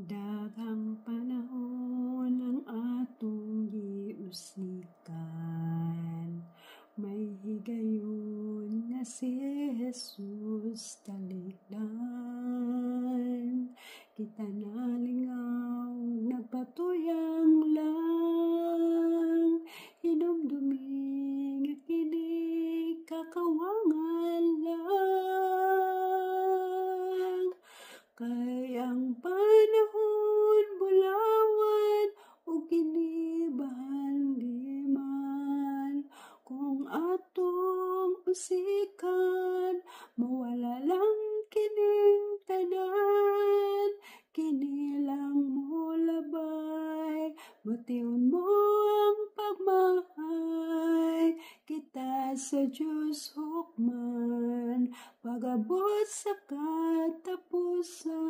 Daghang panahon ang atong giusikan, may higayon nga si Jesus talikdan. Kita nalingaw, nagpatuyang lang, hinumdumi nga kini kakawangan lang. Kay ang panahon bulawan o kinibahan di man, kung atong usikan mawala lang kining tanan. Kini lang mo labay, batiun mo ang pagmahay. Kita sa Diyos hukman, pag-abot sa katapusan.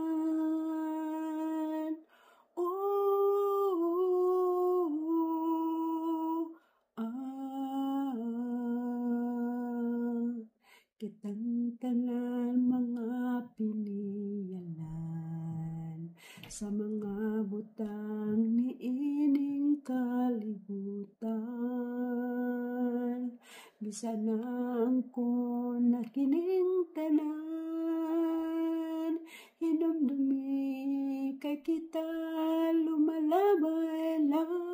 Kitang tanan mga piniyalan sa mga butang niining kalibutan. Bisan na angkon na kining tanan, hinumdumi kay kita lumalabay lang.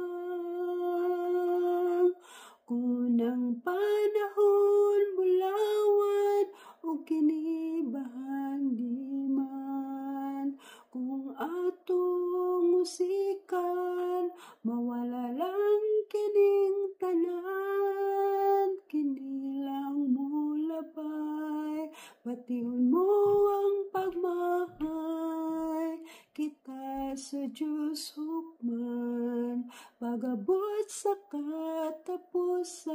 Kung ang panahon bulawan o kinibahan di man, kung atong usikan mawala lang kining tanan. Kini lang mo labay, batiun mo ang pagmahay. Kita sa Diyos hukman, pag-abot sa katapusan.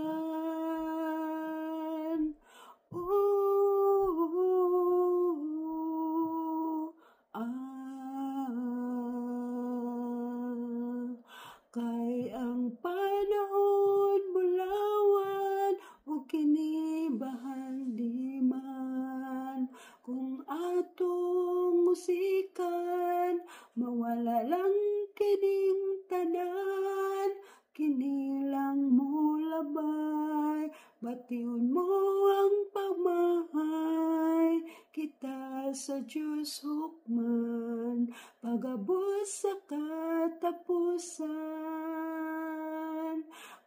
Kay ang panahon bulawan o kinibahan di man, kung atong usikan mawala lang kining tanan. Kini lang mo labay, batiun mo ang pagmahay. Kita sa Diyos hukman, pag-abot sa katapusan.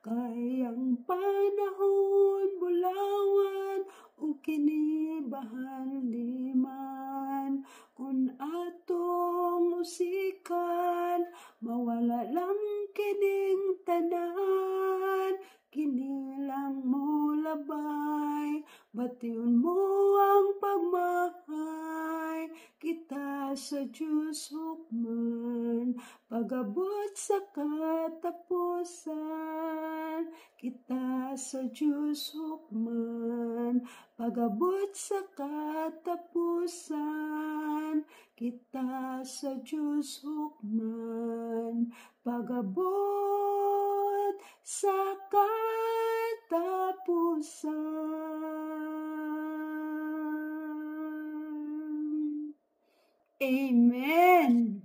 Kay ang panahon bulawan o kinibahan di man, kung atong usikan mawala lang kining tanan. Kini lang mo labay, batiun mo ang pagmahay. Kita sa Diyos hukman, pag-abot sa katapusan. Kita sa Diyos hukman, pag-abot sa katapusan. Kita sa Diyos hukman, pag-abot sa katapusan. Amen.